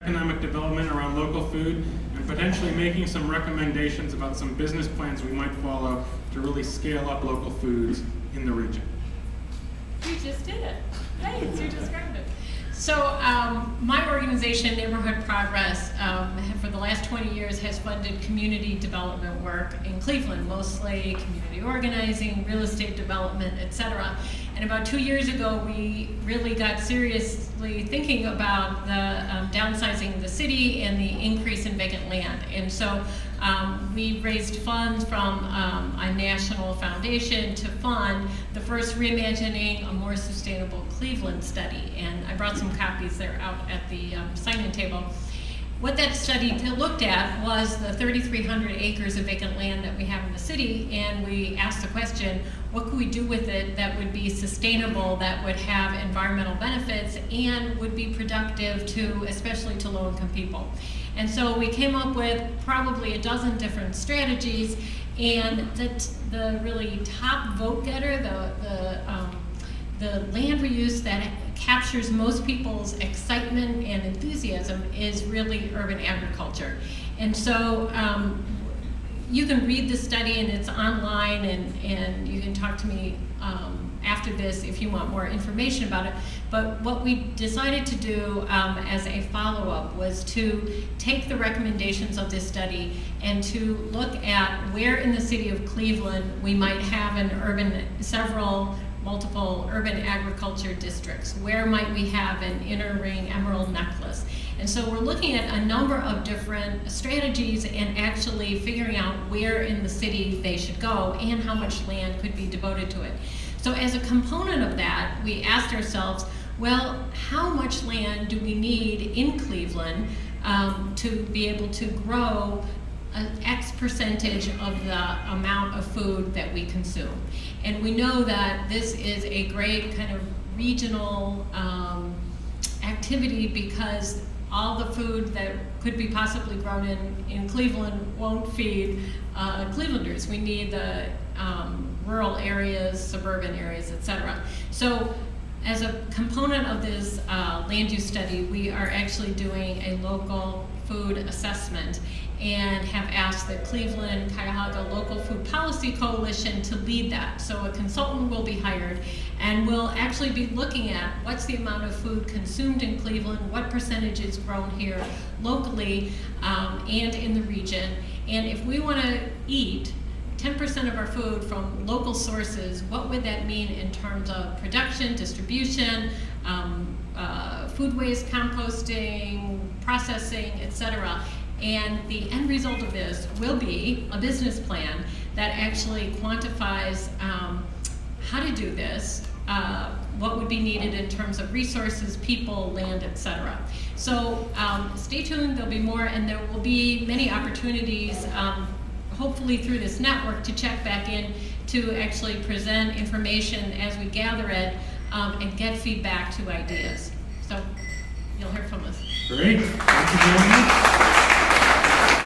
economic development around local food and potentially making some recommendations about some business plans we might follow to really scale up local foods in the region. You just did it. Thanks, you described it. So my organization, Neighborhood Progress, for the last 20 years has funded community development work in Cleveland, mostly community organizing, real estate development, etc. And about 2 years ago, we really got seriously thinking about the downsizing of the city and the increase in vacant land. And so we raised funds from a national foundation to fund the first Reimagining a More Sustainable Cleveland study. And I brought some copies there out at the sign-in table. What that study looked at was the 3,300 acres of vacant land that we have in the city, and we asked the question, what could we do with it that would be sustainable, that would have environmental benefits, and would be productive to, especially to low-income people. And so we came up with probably a dozen different strategies, and the really top vote getter, the land reuse that captures most people's excitement and enthusiasm is really urban agriculture. And so you can read the study, and it's online, and you can talk to me after this if you want more information about it. But what we decided to do as a follow-up was to take the recommendations of this study and to look at where in the city of Cleveland we might have multiple urban agriculture districts. Where might we have an inner ring emerald necklace? And so we're looking at a number of different strategies and actually figuring out where in the city they should go and how much land could be devoted to it. So as a component of that, we asked ourselves, well, how much land do we need in Cleveland to be able to grow an X percentage of the amount of food that we consume? And we know that this is a great kind of regional activity because all the food that could be possibly grown in Cleveland won't feed Clevelanders. We need the rural areas, suburban areas, etc. So as a component of this land use study, we are actually doing a local food assessment and have asked the Cleveland Cuyahoga Local Food Policy Coalition to lead that. So a consultant will be hired, and we'll actually be looking at what's the amount of food consumed in Cleveland, what percentage is grown here locally and in the region. And if we want to eat 10% of our food from local sources, what would that mean in terms of production, distribution, food waste, composting, processing, etc. And the end result of this will be a business plan that actually quantifies how to do this, what would be needed in terms of resources, people, land, etc. So stay tuned, there'll be more, and there will be many opportunities hopefully through this network to check back in to actually present information as we gather it and get feedback to ideas. So you'll hear from us. Great, thank you very much.